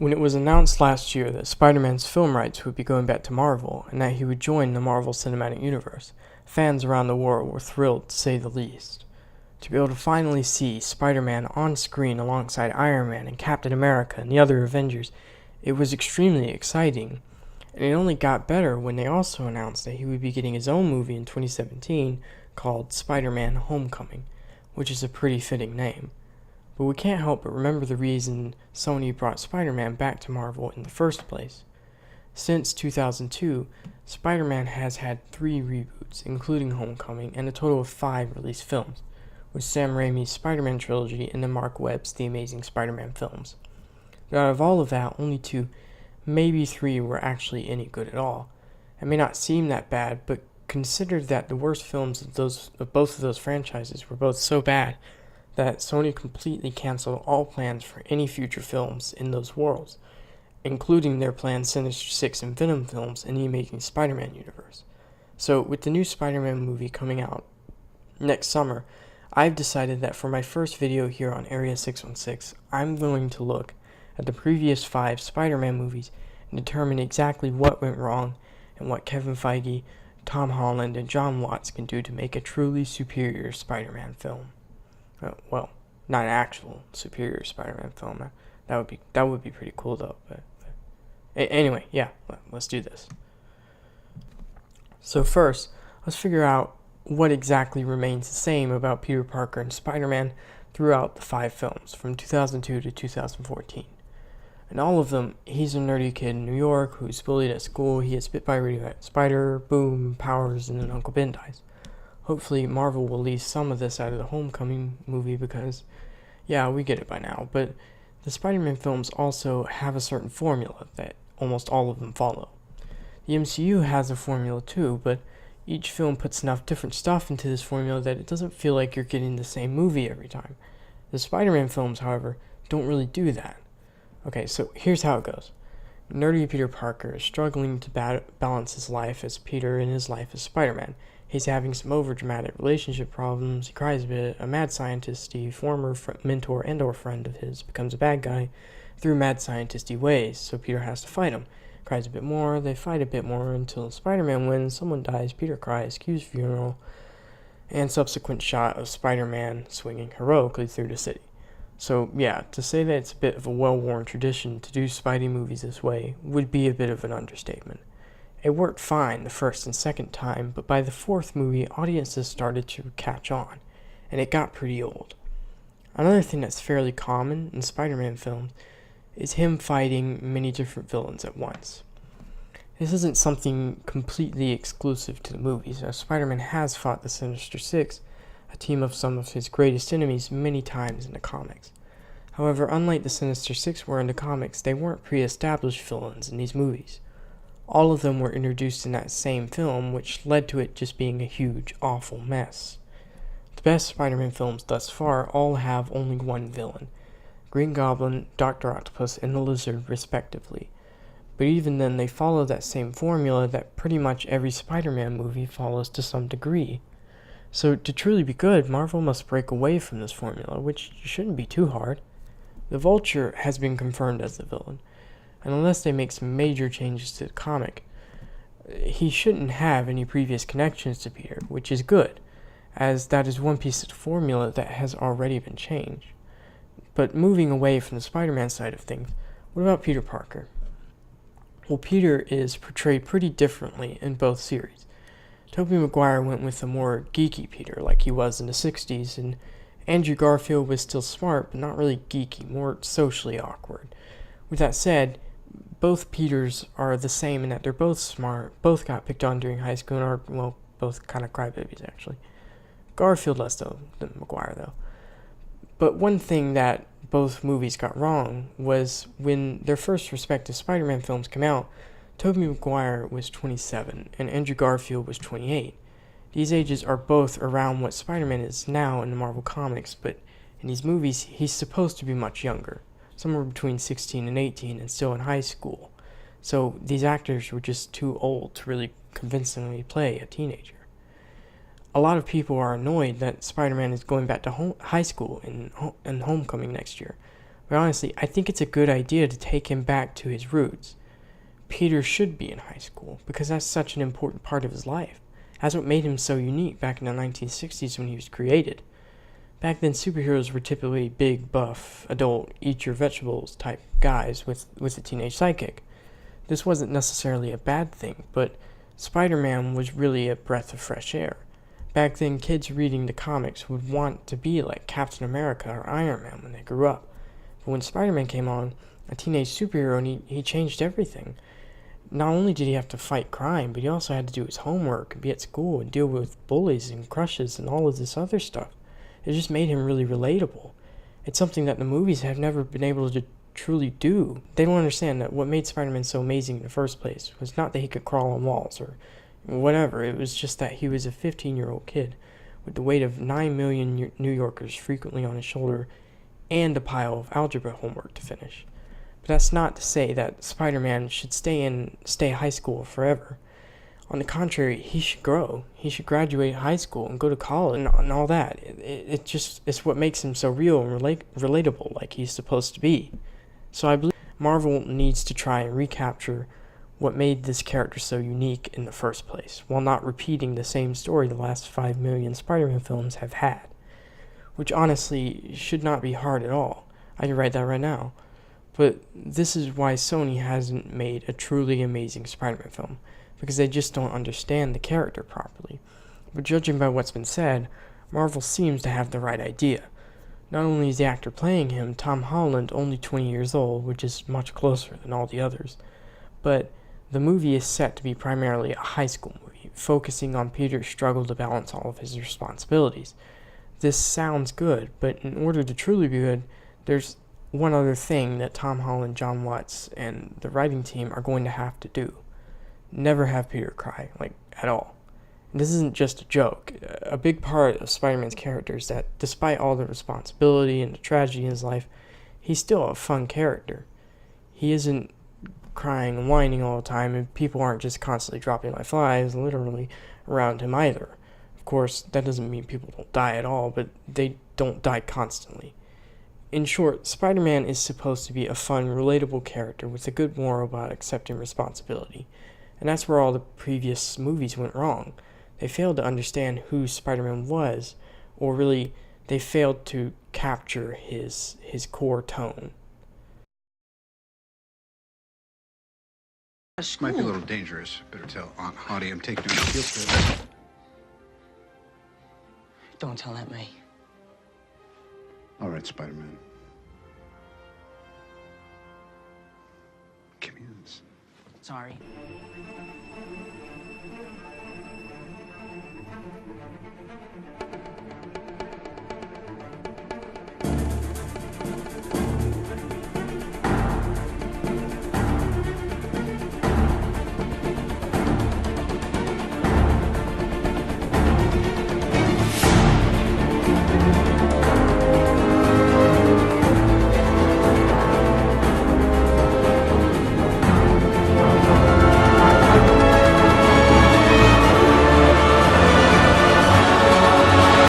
When it was announced last year that Spider-Man's film rights would be going back to Marvel and that he would join the Marvel Cinematic Universe, fans around the world were thrilled to say the least. To be able to finally see Spider-Man on screen alongside Iron Man and Captain America and the other Avengers, it was extremely exciting. And it only got better when they also announced that he would be getting his own movie in 2017 called Spider-Man Homecoming, which is a pretty fitting name. But we can't help but remember the reason Sony brought Spider-Man back to Marvel in the first place. Since 2002, Spider-Man has had 3 reboots, including Homecoming, and a total of 5 released films, with Sam Raimi's Spider-Man trilogy and then Mark Webb's The Amazing Spider-Man films. But out of all of that, only 2, maybe 3 were actually any good at all. It may not seem that bad, but consider that the worst films of both of those franchises were both so bad that Sony completely canceled all plans for any future films in those worlds, including their planned Sinister Six and Venom films in the Amazing Spider-Man universe. So, with the new Spider-Man movie coming out next summer, I've decided that for my first video here on Area 616, I'm going to look at the previous 5 Spider-Man movies and determine exactly what went wrong and what Kevin Feige, Tom Holland, and John Watts can do to make a truly superior Spider-Man film. Well, not an actual superior Spider-Man film. That would be pretty cool though. But anyway, yeah, let's do this. So first, let's figure out what exactly remains the same about Peter Parker and Spider-Man throughout the 5 films from 2002 to 2014. In all of them, he's a nerdy kid in New York who's bullied at school. He gets bit by a radioactive spider, boom, powers, and then Uncle Ben dies. Hopefully, Marvel will leave some of this out of the Homecoming movie because, yeah, we get it by now, but the Spider-Man films also have a certain formula that almost all of them follow. The MCU has a formula too, but each film puts enough different stuff into this formula that it doesn't feel like you're getting the same movie every time. The Spider-Man films, however, don't really do that. Okay, so here's how it goes. Nerdy Peter Parker is struggling to balance his life as Peter and his life as Spider-Man. He's having some overdramatic relationship problems, he cries a bit, a mad scientist-y former mentor and or friend of his becomes a bad guy through mad scientist-y ways, so Peter has to fight him. Cries a bit more, they fight a bit more until Spider-Man wins, someone dies, Peter cries, cues funeral, and subsequent shot of Spider-Man swinging heroically through the city. So yeah, to say that it's a bit of a well-worn tradition to do Spidey movies this way would be a bit of an understatement. It worked fine the first and second time, but by the 4th movie, audiences started to catch on, and it got pretty old. Another thing that's fairly common in Spider-Man films is him fighting many different villains at once. This isn't something completely exclusive to the movies, as Spider-Man has fought the Sinister Six, a team of some of his greatest enemies, many times in the comics. However, unlike the Sinister Six were in the comics, they weren't pre-established villains in these movies. All of them were introduced in that same film, which led to it just being a huge, awful mess. The best Spider-Man films thus far all have only one villain, Green Goblin, Dr. Octopus, and the Lizard, respectively. But even then, they follow that same formula that pretty much every Spider-Man movie follows to some degree. So to truly be good, Marvel must break away from this formula, which shouldn't be too hard. The Vulture has been confirmed as the villain, and unless they make some major changes to the comic, he shouldn't have any previous connections to Peter, which is good, as that is one piece of the formula that has already been changed. But moving away from the Spider-Man side of things, what about Peter Parker? Well, Peter is portrayed pretty differently in both series. Tobey Maguire went with a more geeky Peter, like he was in the 60s, and Andrew Garfield was still smart, but not really geeky, more socially awkward. With that said, both Peters are the same in that they're both smart, both got picked on during high school, and are, well, both kind of crybabies, actually. Garfield less so than Maguire, though. But one thing that both movies got wrong was when their first respective Spider-Man films came out, Tobey Maguire was 27, and Andrew Garfield was 28. These ages are both around what Spider-Man is now in the Marvel Comics, but in these movies, he's supposed to be much younger, somewhere between 16 and 18, and still in high school. So these actors were just too old to really convincingly play a teenager. A lot of people are annoyed that Spider-Man is going back to high school in Homecoming next year, But honestly, I think it's a good idea to take him back to his roots. Peter should be in high school, because that's such an important part of his life. That's what made him so unique back in the 1960s when he was created. Back then, superheroes were typically big, buff, adult, eat-your-vegetables type guys with a teenage sidekick. This wasn't necessarily a bad thing, but Spider-Man was really a breath of fresh air. Back then, kids reading the comics would want to be like Captain America or Iron Man when they grew up. But when Spider-Man came on, a teenage superhero, and he changed everything. Not only did he have to fight crime, but he also had to do his homework and be at school and deal with bullies and crushes and all of this other stuff. It just made him really relatable. It's something that the movies have never been able to truly do. They don't understand that what made Spider-Man so amazing in the first place was not that he could crawl on walls or whatever. It was just that he was a 15-year-old kid with the weight of 9 million New Yorkers frequently on his shoulder and a pile of algebra homework to finish. But that's not to say that Spider-Man should stay high school forever. On the contrary, he should grow. He should graduate high school and go to college and all that. It's what makes him so real and relatable, like he's supposed to be. So I believe Marvel needs to try and recapture what made this character so unique in the first place, while not repeating the same story the last 5 million Spider-Man films have had. Which honestly should not be hard at all. I can write that right now. But this is why Sony hasn't made a truly amazing Spider-Man film, because they just don't understand the character properly. But judging by what's been said, Marvel seems to have the right idea. Not only is the actor playing him, Tom Holland, only 20 years old, which is much closer than all the others, but the movie is set to be primarily a high school movie, focusing on Peter's struggle to balance all of his responsibilities. This sounds good, but in order to truly be good, there's one other thing that Tom Holland, John Watts, and the writing team are going to have to do. Never have Peter cry, at all. And this isn't just a joke. A big part of Spider-Man's character is that despite all the responsibility and the tragedy in his life, he's still a fun character. He isn't crying and whining all the time, and people aren't just constantly dropping like flies, literally, around him either. Of course, that doesn't mean people don't die at all, but they don't die constantly. In short, Spider-Man is supposed to be a fun, relatable character with a good moral about accepting responsibility. And that's where all the previous movies went wrong. They failed to understand who Spider-Man was, or really, they failed to capture his core tone. Might be a little dangerous. Better tell Aunt Hattie I'm taking her to field trip. Don't tell Aunt May. All right, Spider-Man. Give me this. Sorry.